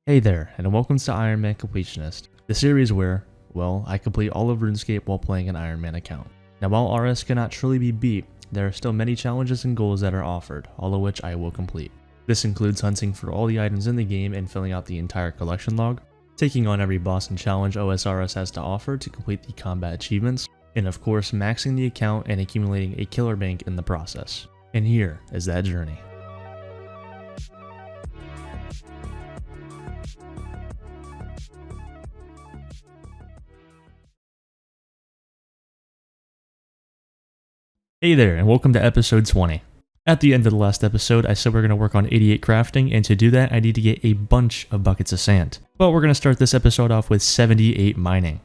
Hey there, and welcome to Ironman Completionist, the series where, well, I complete all of Runescape while playing an Ironman account. Now while RS cannot truly be beat, there are still many challenges and goals that are offered, all of which I will complete. This includes hunting for all the items in the game and filling out the entire collection log, taking on every boss and challenge OSRS has to offer to complete the combat achievements, and of course maxing the account and accumulating a killer bank in the process. And here is that journey. Hey there, and welcome to episode 20. At the end of the last episode, I said we're going to work on 88 crafting, and to do that, I need to get a bunch of buckets of sand. But we're going to start this episode off with 78 mining.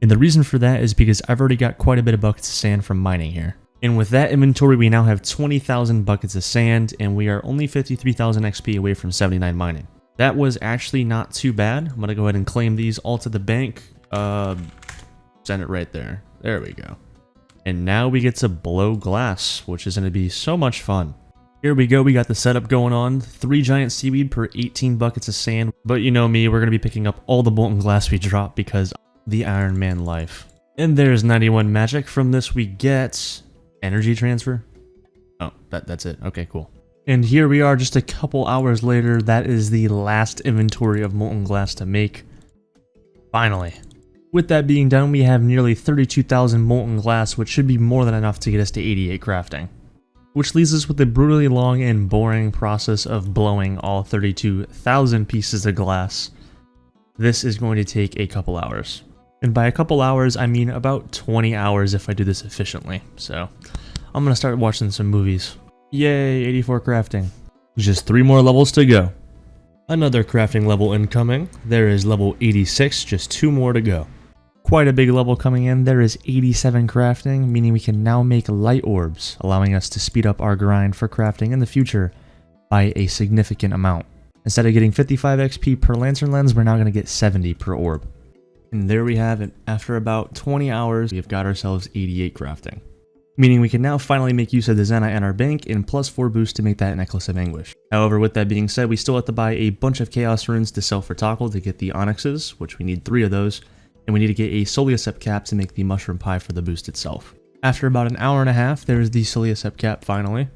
And the reason for that is because I've already got quite a bit of buckets of sand from mining here. And with that inventory, we now have 20,000 buckets of sand, and we are only 53,000 XP away from 79 mining. That was actually not too bad. I'm going to go ahead and claim these all to the bank. Send it right there. There we go. And now we get to blow glass, which is going to be so much fun. Here we go, we got the setup going on. 3 giant seaweed per 18 buckets of sand. But you know me, we're going to be picking up all the molten glass we drop because the Iron Man life. And there's 91 magic. From this we get energy transfer. Oh, that's it. Okay, cool. And here we are just a couple hours later. That is the last inventory of molten glass to make. Finally. With that being done, we have nearly 32,000 molten glass, which should be more than enough to get us to 88 crafting. Which leaves us with a brutally long and boring process of blowing all 32,000 pieces of glass. This is going to take a couple hours. And by a couple hours, I mean about 20 hours if I do this efficiently. So, I'm going to start watching some movies. Yay, 84 crafting. Just 3 more levels to go. Another crafting level incoming. There is level 86, just 2 more to go. Quite a big level coming in. There is 87 crafting, meaning we can now make light orbs, allowing us to speed up our grind for crafting in the future by a significant amount. Instead of getting 55 XP per lantern lens, we're now going to get 70 per orb. And there we have it. After about 20 hours, we've got ourselves 88 crafting. Meaning we can now finally make use of the Zenyte in our bank and +4 boost to make that Necklace of Anguish. However, with that being said, we still have to buy a bunch of Chaos Runes to sell for Toggle to get the Onyxes, which we need 3 of those. And we need to get a Soliusept cap to make the mushroom pie for the boost itself. After about an hour and a half, there's the Soliusept cap finally.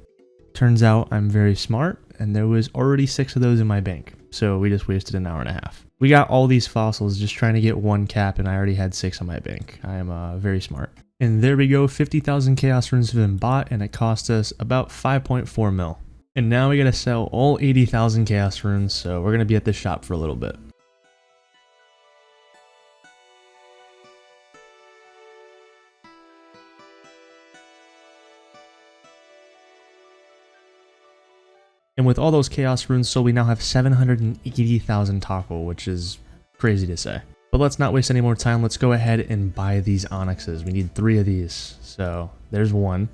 Turns out I'm very smart, and there was already 6 of those in my bank, so we just wasted an hour and a half. We got all these fossils just trying to get 1 cap, and I already had 6 in my bank. I am very smart. And there we go, 50,000 Chaos Runes have been bought, and it cost us about 5.4 mil. And now we gotta sell all 80,000 Chaos Runes, so we're gonna be at this shop for a little bit. And with all those Chaos Runes sold, we now have 780,000 Toggle, which is crazy to say. But let's not waste any more time. Let's go ahead and buy these Onyxes. We need 3 of these. So there's 1.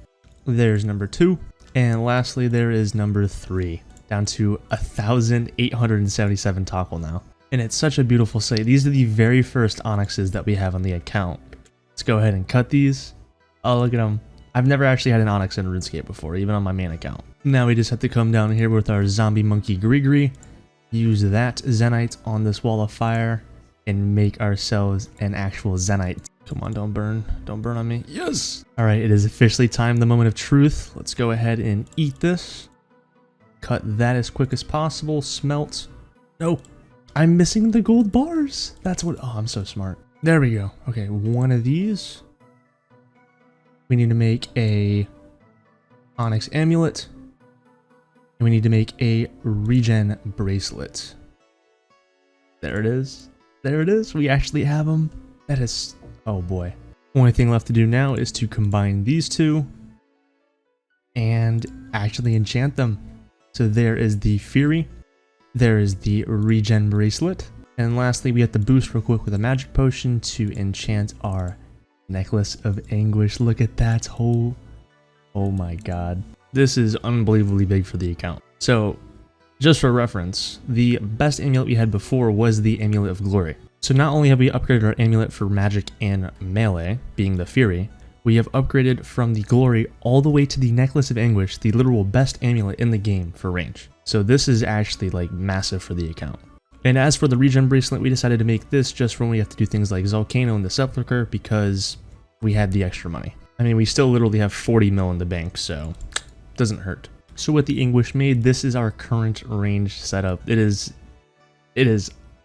There's number 2. And lastly, there is number 3. Down to 1,877 Toggle now. And it's such a beautiful sight. These are the very first Onyxes that we have on the account. Let's go ahead and cut these. Oh, look at them. I've never actually had an Onyx in RuneScape before, even on my main account. Now we just have to come down here with our zombie monkey Grigri, use that Zenyte on this wall of fire, and make ourselves an actual Zenyte. Come on, don't burn. Don't burn on me. Yes! Alright, it is officially time, the moment of truth. Let's go ahead and eat this. Cut that as quick as possible. Smelt. No! I'm missing the gold bars! That's what... Oh, I'm so smart. There we go. Okay, 1 of these. We need to make a Onyx Amulet. And we need to make a Regen Bracelet. There it is. There it is. We actually have them. That is... Oh boy. Only thing left to do now is to combine these 2 and actually enchant them. So there is the Fury. There is the Regen Bracelet. And lastly, we have to boost real quick with a magic potion to enchant our Necklace of Anguish. Look at that. Oh my god. This is unbelievably big for the account. So, just for reference, the best amulet we had before was the Amulet of Glory. So not only have we upgraded our amulet for magic and melee, being the Fury, we have upgraded from the Glory all the way to the Necklace of Anguish, the literal best amulet in the game for range. So this is actually like massive for the account. And as for the regen bracelet, we decided to make this just when we have to do things like Volcano and the Sepulchre because we had the extra money. I mean, we still literally have 40 mil in the bank, so it doesn't hurt. So with the English Maid, this is our current range setup. It is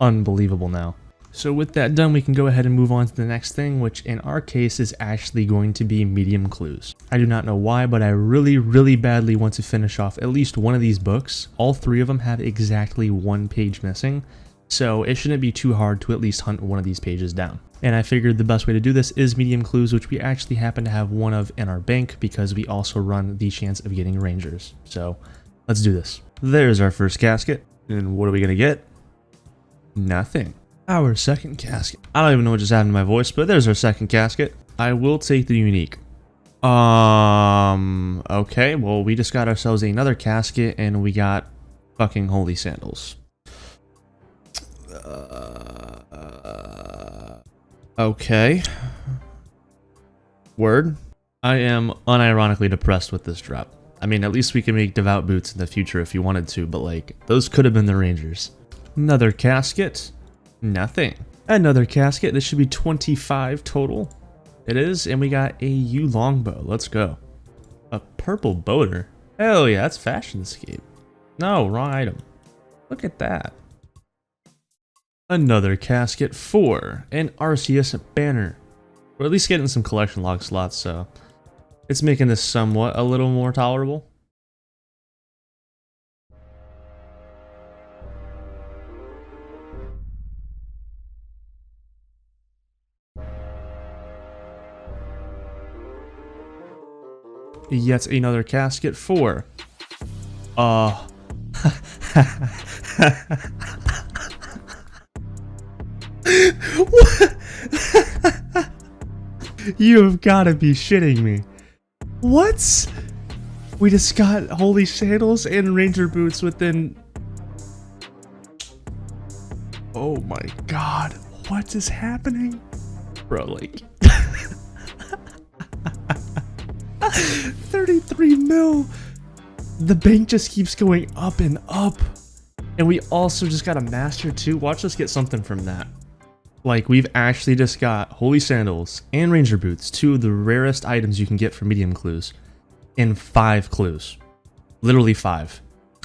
unbelievable now. So with that done, we can go ahead and move on to the next thing, which in our case is actually going to be medium clues. I do not know why, but I really badly want to finish off at least one of these books. All three of them have exactly one page missing, so it shouldn't be too hard to at least hunt one of these pages down. And I figured the best way to do this is medium clues, which we actually happen to have one of in our bank because we also run the chance of getting rangers. So let's do this. There's our first casket. And what are we gonna get? Nothing. Our second casket. I don't even know what just happened to my voice, but there's our second casket. I will take the unique. Okay, well, we just got ourselves another casket and we got fucking holy sandals. Okay. Word. I am unironically depressed with this drop. I mean, at least we can make devout boots in the future if you wanted to, but like, those could have been the rangers. Another casket. Nothing. Another casket. This should be 25 total. It is, and we got a U longbow. Let's go. A purple boater. Hell yeah, that's Fashionscape. No, wrong item. Look at that. Another casket for an RCS banner. We're at least getting some collection log slots, so it's making this somewhat a little more tolerable. Yet another casket for You have got to be shitting me. What? We just got holy sandals and ranger boots within... Oh my god. What is happening? Bro, like... 33 mil. The bank just keeps going up and up. And we also just got a master too. Watch us get something from that. Like, we've actually just got holy sandals and ranger boots, two of the rarest items you can get for medium clues, in 5 clues. Literally 5.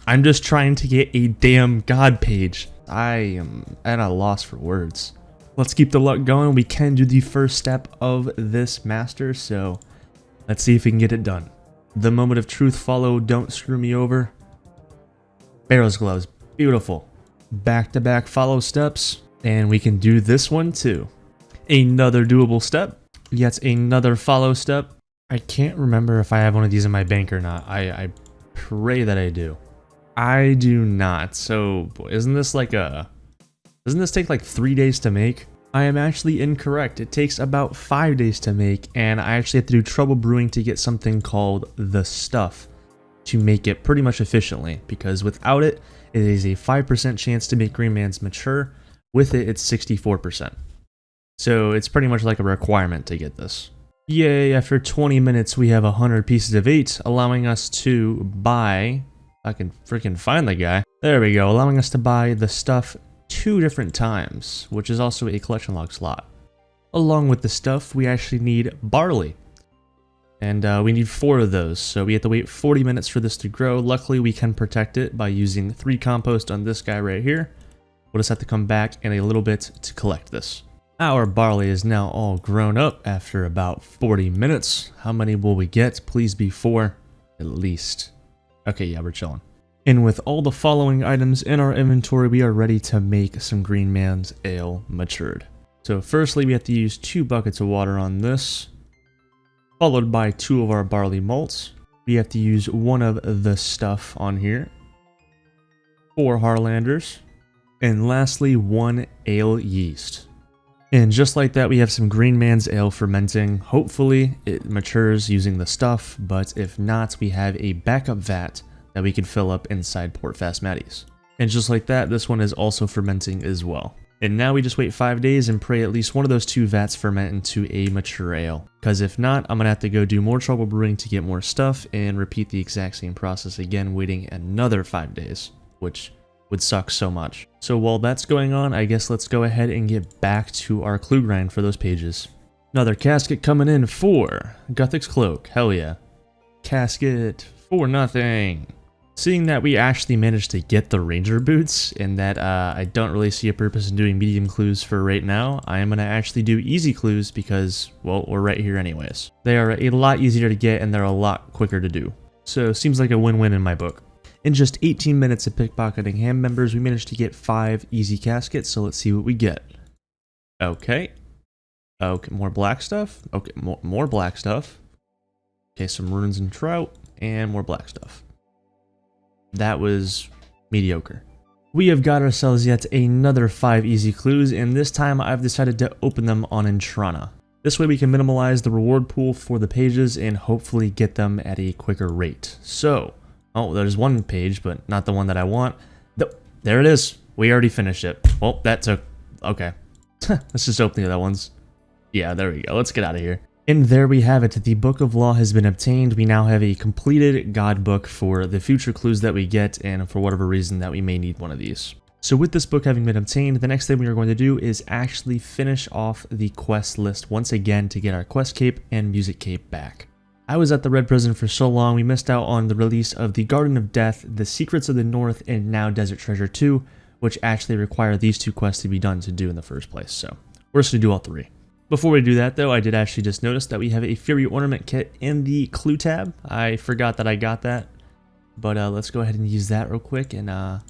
I'm just trying to get a damn god page. I am at a loss for words. Let's keep the luck going. We can do the first step of this master, so let's see if we can get it done. The moment of truth follow, don't screw me over. Barrel's gloves, beautiful. Back-to-back follow steps. And we can do this one too. Another doable step. Yet another follow step. I can't remember if I have one of these in my bank or not. I pray that I do. I do not. So, boy, isn't this like a... Doesn't this take like 3 days to make? I am actually incorrect. It takes about 5 days to make, and I actually have to do trouble brewing to get something called the stuff to make it pretty much efficiently, because without it, it is a 5% chance to make Green Man's mature. With it, it's 64%. So it's pretty much like a requirement to get this. Yay, after 20 minutes, we have 100 pieces of 8, allowing us to buy... I can freaking find the guy. There we go, allowing us to buy the stuff 2 different times, which is also a collection log slot. Along with the stuff, we actually need barley. And we need 4 of those, so we have to wait 40 minutes for this to grow. Luckily, we can protect it by using 3 compost on this guy right here. We'll just have to come back in a little bit to collect this. Our barley is now all grown up after about 40 minutes. How many will we get? Please be 4, at least. Okay, yeah, we're chilling. And with all the following items in our inventory, we are ready to make some Green Man's Ale matured. So firstly, we have to use 2 buckets of water on this, followed by 2 of our barley malts. We have to use 1 of the stuff on here, 4 Harlanders, and lastly 1 ale yeast. And just like that, we have some Green Man's Ale fermenting. Hopefully it matures using the stuff, but if not, we have a backup vat that we can fill up inside Port Fast Matty's. And just like that, this one is also fermenting as well. And now we just wait 5 days and pray at least one of those 2 vats ferment into a mature ale. Because if not, I'm going to have to go do more trouble brewing to get more stuff and repeat the exact same process again, waiting another 5 days. Which would suck so much. So while that's going on, I guess let's go ahead and get back to our clue grind for those pages. Another casket coming in for Guthix Cloak, hell yeah. Casket for nothing. Seeing that we actually managed to get the ranger boots and that I don't really see a purpose in doing medium clues for right now, I am going to actually do easy clues because, well, we're right here anyways. They are a lot easier to get and they're a lot quicker to do. So seems like a win-win in my book. In just 18 minutes of pickpocketing ham members, we managed to get 5 easy caskets, so let's see what we get. Okay. Okay, more black stuff. Okay, more black stuff. Okay, some runes and trout, and more black stuff. That was mediocre. We have got ourselves yet another 5 easy clues, and this time I've decided to open them on Intrana. This way we can minimize the reward pool for the pages and hopefully get them at a quicker rate. So, oh, there's one page, but not the one that I want. There it is. We already finished it. Well, that took... okay. Let's just open the other ones. Yeah, there we go. Let's get out of here. And there we have it. The Book of Law has been obtained. We now have a completed God book for the future clues that we get and for whatever reason that we may need one of these. So with this book having been obtained, the next thing we are going to do is actually finish off the quest list once again to get our quest cape and music cape back. I was at the Red Prison for so long, we missed out on the release of the Garden of Death, the Secrets of the North, and now Desert Treasure 2, which actually require these 2 quests to be done to do in the first place. So we're just going to do all 3. Before we do that though, I did actually just notice that we have a Fury Ornament kit in the clue tab. I forgot that I got that, but let's go ahead and use that real quick and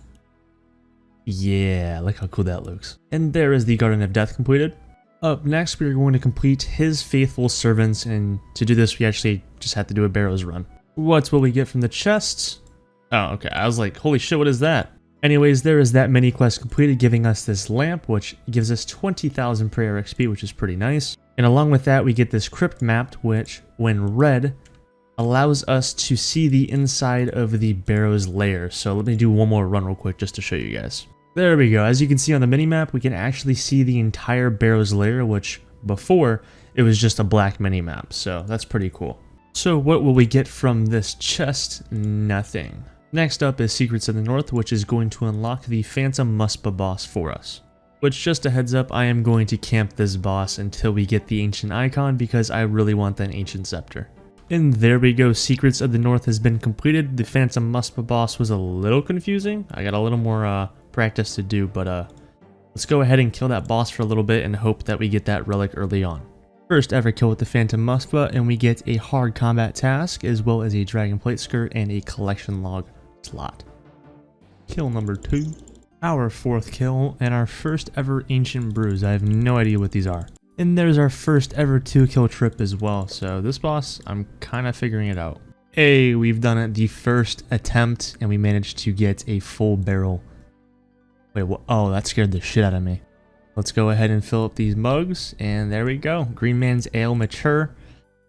yeah, look how cool that looks. And there is the Garden of Death completed. Up next, we are going to complete His Faithful Servants, and to do this we actually just have to do a Barrows run. What will we get from the chests? Oh, okay, I was like, holy shit, what is that? Anyways, there is that mini quest completed, giving us this lamp, which gives us 20,000 prayer XP, which is pretty nice. And along with that, we get this crypt map, which, when read, allows us to see the inside of the Barrows lair. So let me do one more run real quick just to show you guys. There we go. As you can see on the mini map, we can actually see the entire Barrows lair, which before it was just a black mini map. So that's pretty cool. So what will we get from this chest? Nothing. Next up is Secrets of the North, which is going to unlock the Phantom Muspa boss for us. Which, just a heads up, I am going to camp this boss until we get the Ancient Icon because I really want that Ancient Scepter. And there we go, Secrets of the North has been completed. The Phantom Muspa boss was a little confusing. I got a little more practice to do, but let's go ahead and kill that boss for a little bit and hope that we get that relic early on. First ever kill with the Phantom Muspa, and we get a hard combat task, as well as a Dragon Plate Skirt and a collection log slot. Kill number 2. Our 4th kill, and our first ever Ancient Brews. I have no idea what these are. And there's our first ever 2-kill trip as well, so this boss, I'm kind of figuring it out. Hey, we've done it the first attempt, and we managed to get a full barrel. Wait, what? Oh, that scared the shit out of me. Let's go ahead and fill up these mugs, and there we go. Green Man's Ale Mature.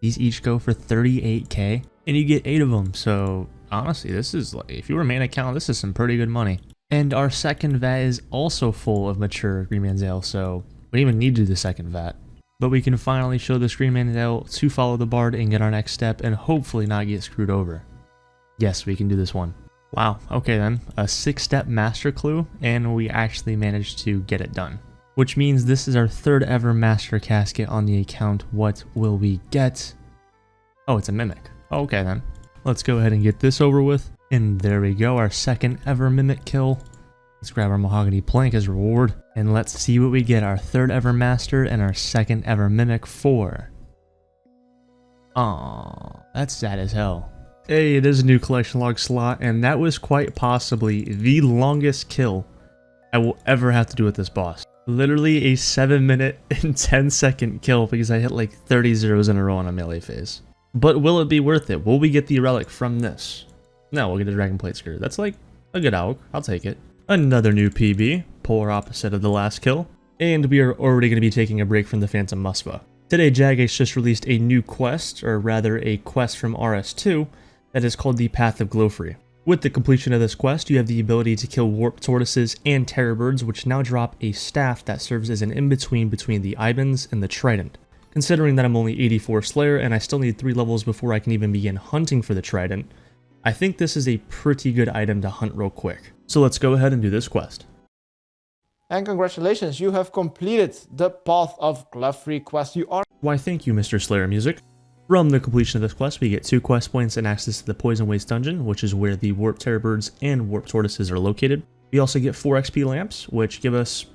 These each go for 38k, and you get 8 of them, so honestly, this is like, if you were a main account, this is some pretty good money. And our second vat is also full of mature Green Man's Ale, so we don't even need to do the second vat. But we can finally show this Green Man's Ale to follow the bard and get our next step and hopefully not get screwed over. Yes, we can do this one. Wow, okay then, a 6-step master clue, and we actually managed to get it done. Which means this is our 3rd ever master casket on the account. What will we get? Oh, it's a mimic. Okay then. Let's go ahead and get this over with. And there we go, our 2nd ever mimic kill. Let's grab our mahogany plank as reward. And let's see what we get, our 3rd ever master and our 2nd ever mimic for. Aww, that's sad as hell. Hey, there's a new collection log slot, and that was quite possibly the longest kill I will ever have to do with this boss. Literally a 7-minute and 10-second kill because I hit like 30 zeros in a row on a melee phase. But will it be worth it? Will we get the relic from this? No, we'll get a Dragon Plate Skirt. That's like a good AUG. I'll take it. Another new PB, polar opposite of the last kill. And we are already going to be taking a break from the Phantom Muspa. Today, Jagex just released a new quest, or rather a quest from RS2, that is called the Path of Glowfree. With the completion of this quest, you have the ability to kill warp tortoises and terror birds, which now drop a staff that serves as an in-between between the Ibans and the Trident. Considering that I'm only 84 Slayer and I still need 3 levels before I can even begin hunting for the Trident, I think this is a pretty good item to hunt real quick. So let's go ahead and do this quest. And congratulations, you have completed the Path of Glove-Free quest. You are... Why, thank you, Mr. Slayer Music. From the completion of this quest, we get 2 quest points and access to the Poison Waste Dungeon, which is where the Warp Terror Birds and Warp Tortoises are located. We also get 4 XP lamps, which give us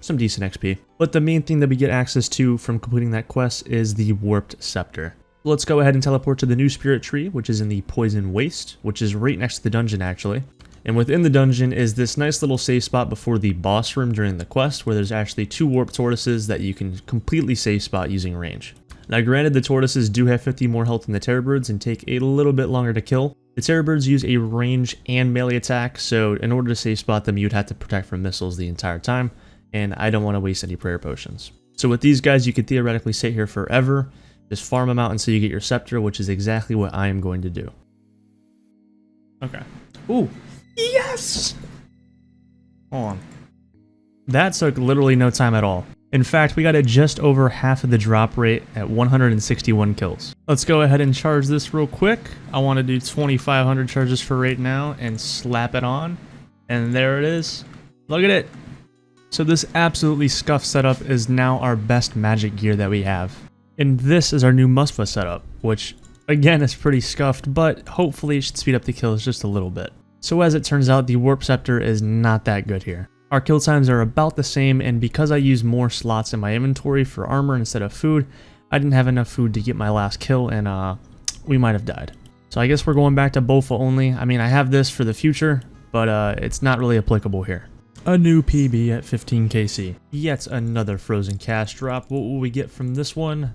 some decent XP. But the main thing that we get access to from completing that quest is the Warped Scepter. Let's go ahead and teleport to the new Spirit Tree, which is in the Poison Waste, which is right next to the dungeon actually. And within the dungeon is this nice little save spot before the boss room during the quest, where there's actually 2 Warp Tortoises that you can completely save spot using range. Now granted, the tortoises do have 50 more health than the terror birds and take a little bit longer to kill. The terror birds use a range and melee attack, so in order to save spot them, you'd have to protect from missiles the entire time, and I don't want to waste any prayer potions. So with these guys, you could theoretically sit here forever, just farm them out until you get your scepter, which is exactly what I am going to do. Okay. Ooh. Yes! Hold on. That took literally no time at all. In fact, we got it just over half of the drop rate at 161 kills. Let's go ahead and charge this real quick. I want to do 2,500 charges for right now and slap it on. And there it is. Look at it. So this absolutely scuffed setup is now our best magic gear that we have. And this is our new Muspha setup, which again is pretty scuffed, but hopefully it should speed up the kills just a little bit. So as it turns out, the Warp Scepter is not that good here. Our kill times are about the same, and because I use more slots in my inventory for armor instead of food, I didn't have enough food to get my last kill, and we might have died. So I guess we're going back to Bofa only. I mean, I have this for the future, but it's not really applicable here. A new PB at 15 KC. Yet another frozen cash drop. What will we get from this one?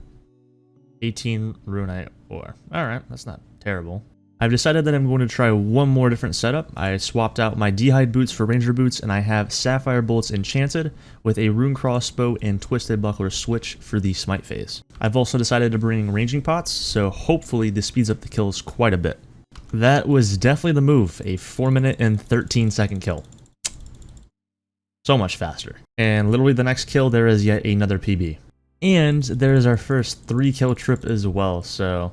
18 Runite ore. Alright, that's not terrible. I've decided that I'm going to try one more different setup. I swapped out my D'hide boots for ranger boots, and I have Sapphire Bolts enchanted with a rune crossbow and Twisted Buckler switch for the smite phase. I've also decided to bring ranging pots, so hopefully this speeds up the kills quite a bit. That was definitely the move, a 4 minute and 13 second kill. So much faster. And literally the next kill there is yet another PB. And there is our first 3 kill trip as well, so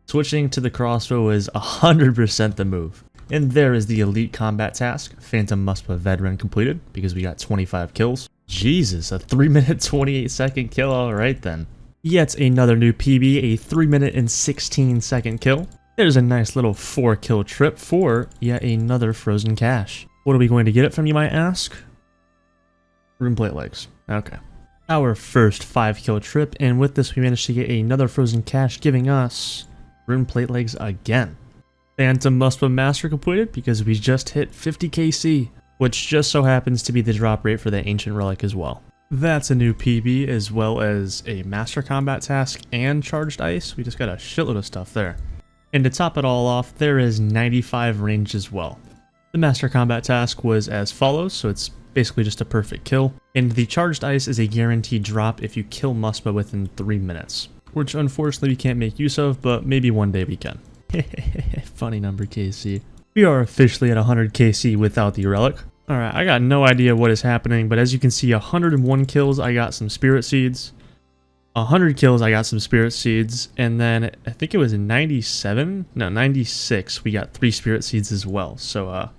switching to the crossbow is 100% the move. And there is the elite combat task, Phantom Muspha Veteran completed, because we got 25 kills. Jesus, a 3 minute 28 second kill, alright then. Yet another new PB, a 3 minute and 16 second kill. There's a nice little 4 kill trip for yet another frozen cache. What are we going to get it from, you might ask? Runeplate legs. Okay. Our first 5 kill trip, and with this we managed to get another frozen cache, giving us Runeplate legs again. Phantom Muspha Master completed because we just hit 50 KC, which just so happens to be the drop rate for the Ancient Relic as well. That's a new PB as well as a Master Combat task and Charged Ice. We just got a shitload of stuff there. And to top it all off, there is 95 range as well. The Master Combat task was as follows, so it's basically just a perfect kill. And the Charged Ice is a guaranteed drop if you kill Muspha within 3 minutes. Which unfortunately we can't make use of, but maybe one day we can. Funny number, KC. We are officially at 100 KC without the relic. Alright, I got no idea what is happening, but as you can see, 101 kills, I got some Spirit Seeds. 100 kills, I got some Spirit Seeds. And then, I think it was 96, we got 3 Spirit Seeds as well. So,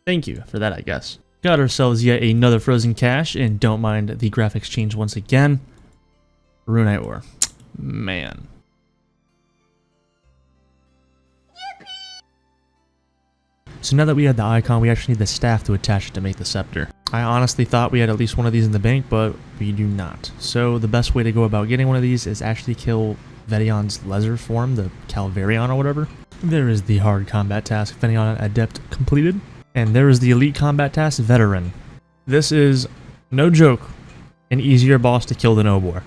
thank you for that, I guess. Got ourselves yet another frozen cache, and don't mind the graphics change once again. Runite ore. Man. So now that we had the icon, we actually need the staff to attach it to make the scepter. I honestly thought we had at least one of these in the bank, but we do not. So the best way to go about getting one of these is actually kill Vedion's lesser form, the Calvarion or whatever. There is the hard combat task, Vedion Adept completed. And there is the elite combat task, Veteran. This is, no joke, an easier boss to kill than Obor.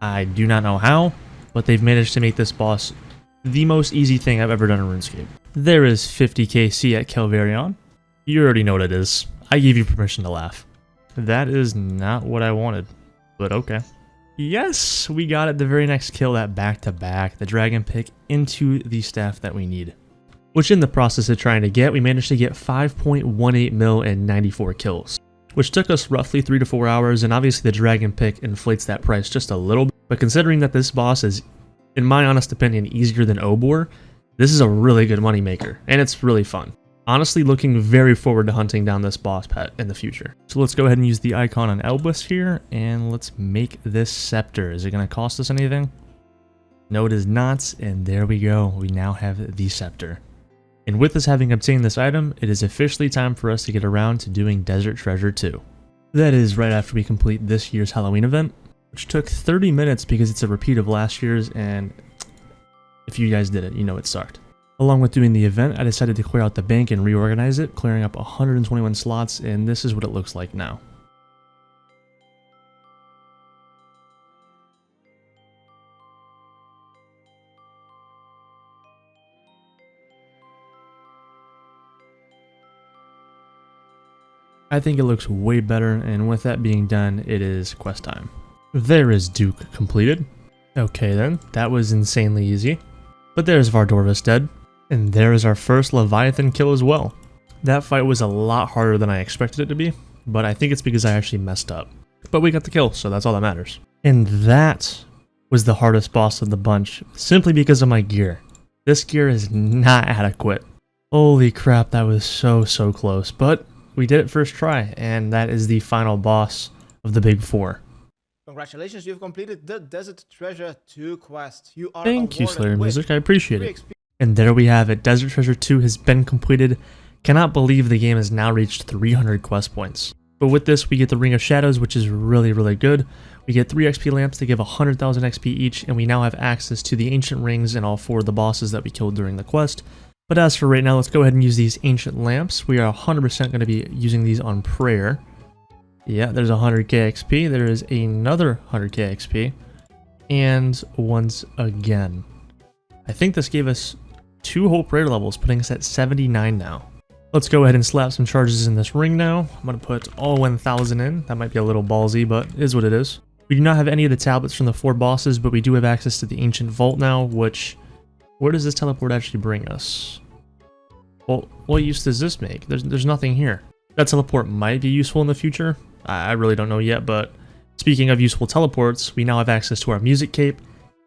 I do not know how, but they've managed to make this boss the most easy thing I've ever done in RuneScape. There is 50 KC at Calvarion. You already know what it is. I gave you permission to laugh. That is not what I wanted, but okay. Yes, we got it the very next kill, that back-to-back, the dragon pick into the staff that we need. Which in the process of trying to get, we managed to get 5.18 mil and 94 kills. Which took us roughly 3 to 4 hours, and obviously the dragon pick inflates that price just a little bit. But considering that this boss is, in my honest opinion, easier than Obor, this is a really good moneymaker, and it's really fun. Honestly, looking very forward to hunting down this boss pet in the future. So let's go ahead and use the icon on Elbus here, and let's make this scepter. Is it going to cost us anything? No, it is not, and there we go. We now have the scepter. And with us having obtained this item, it is officially time for us to get around to doing Desert Treasure 2. That is right after we complete this year's Halloween event, which took 30 minutes because it's a repeat of last year's, and if you guys did it, you know it sucked. Along with doing the event, I decided to clear out the bank and reorganize it, clearing up 121 slots, and this is what it looks like now. I think it looks way better, and with that being done, it is quest time. There is Duke completed. Okay then, that was insanely easy. But there's Vardorvis dead. And there is our first Leviathan kill as well. That fight was a lot harder than I expected it to be, but I think it's because I actually messed up. But we got the kill, so that's all that matters. And that was the hardest boss of the bunch, simply because of my gear. This gear is not adequate. Holy crap, that was so close, but we did it first try, and that is the final boss of the Big Four. Congratulations, you've completed the Desert Treasure 2 quest. You are Thank you, Slayer Music, I appreciate it. XP. And there we have it, Desert Treasure 2 has been completed. Cannot believe the game has now reached 300 quest points. But with this, we get the Ring of Shadows, which is really good. We get 3 XP lamps to give 100,000 XP each, and we now have access to the Ancient Rings and all 4 of the bosses that we killed during the quest. But as for right now, let's go ahead and use these Ancient Lamps. We are 100% going to be using these on Prayer. Yeah, there's 100k XP, there is another 100k XP, and once again. I think this gave us 2 whole prayer levels, putting us at 79 now. Let's go ahead and slap some charges in this ring now. I'm going to put all 1,000 in. That might be a little ballsy, but it is what it is. We do not have any of the tablets from the 4 bosses, but we do have access to the Ancient Vault now, which... where does this teleport actually bring us? Well, what use does this make? There's nothing here. That teleport might be useful in the future. I really don't know yet, but speaking of useful teleports, we now have access to our Music Cape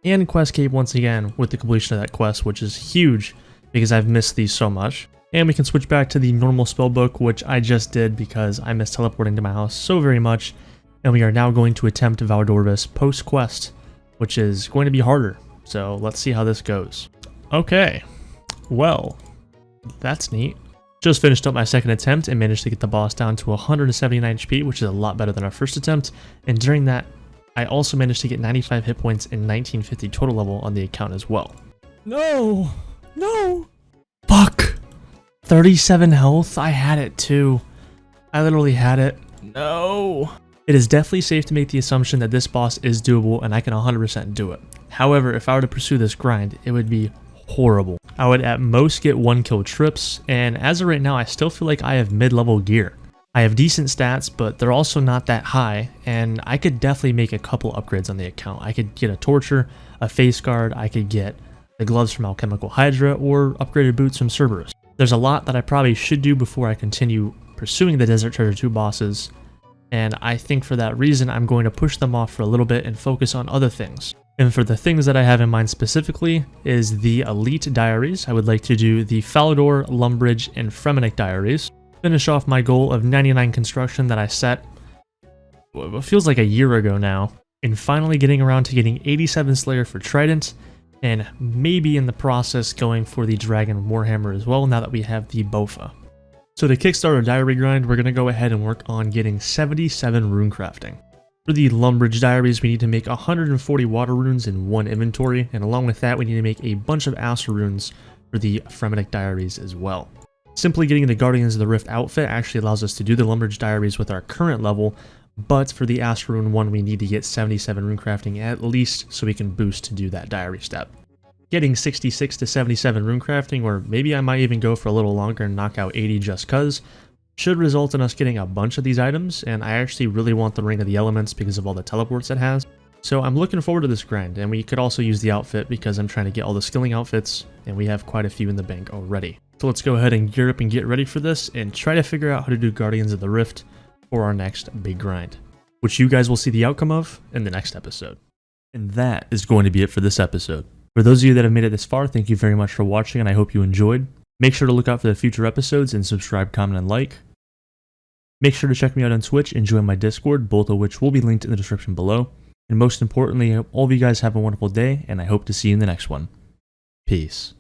and Quest Cape once again with the completion of that quest, which is huge because I've missed these so much. And we can switch back to the normal spellbook, which I just did because I miss teleporting to my house so very much. And we are now going to attempt Valdorvis post-quest, which is going to be harder. So let's see how this goes. Okay, well, that's neat. Just finished up my second attempt and managed to get the boss down to 179 HP, which is a lot better than our first attempt. And during that, I also managed to get 95 hit points and 1950 total level on the account as well. No! No! Fuck! 37 health? I had it too. I literally had it. No! It is definitely safe to make the assumption that this boss is doable and I can 100% do it. However, if I were to pursue this grind, it would be horrible. I would at most get 1 kill trips, and as of right now, I still feel like I have mid-level gear. I have decent stats, but they're also not that high, and I could definitely make a couple upgrades on the account. I could get a Torture, a Face Guard, I could get the gloves from Alchemical Hydra, or upgraded boots from Cerberus. There's a lot that I probably should do before I continue pursuing the Desert Treasure 2 bosses, and I think for that reason, I'm going to push them off for a little bit and focus on other things. And for the things that I have in mind specifically is the Elite Diaries. I would like to do the Falador, Lumbridge, and Fremenic Diaries. Finish off my goal of 99 construction that I set, what feels like a year ago now. And finally getting around to getting 87 Slayer for Trident, and maybe in the process going for the Dragon Warhammer as well now that we have the Bofa. So to kickstart our diary grind, we're going to go ahead and work on getting 77 rune crafting. For the Lumbridge Diaries, we need to make 140 water runes in 1 inventory, and along with that, we need to make a bunch of Osrs runes for the Fremenic Diaries as well. Simply getting the Guardians of the Rift outfit actually allows us to do the Lumbridge Diaries with our current level, but for the Osrs rune one, we need to get 77 rune crafting at least so we can boost to do that diary step. Getting 66 to 77 rune crafting, or maybe I might even go for a little longer and knock out 80 just cuz, should result in us getting a bunch of these items, and I actually really want the Ring of the Elements because of all the teleports it has. So I'm looking forward to this grind, and we could also use the outfit because I'm trying to get all the skilling outfits, and we have quite a few in the bank already. So let's go ahead and gear up and get ready for this, and try to figure out how to do Guardians of the Rift for our next big grind, which you guys will see the outcome of in the next episode. And that is going to be it for this episode. For those of you that have made it this far, thank you very much for watching, and I hope you enjoyed. Make sure to look out for the future episodes and subscribe, comment, and like. Make sure to check me out on Twitch and join my Discord, both of which will be linked in the description below. And most importantly, I hope all of you guys have a wonderful day, and I hope to see you in the next one. Peace.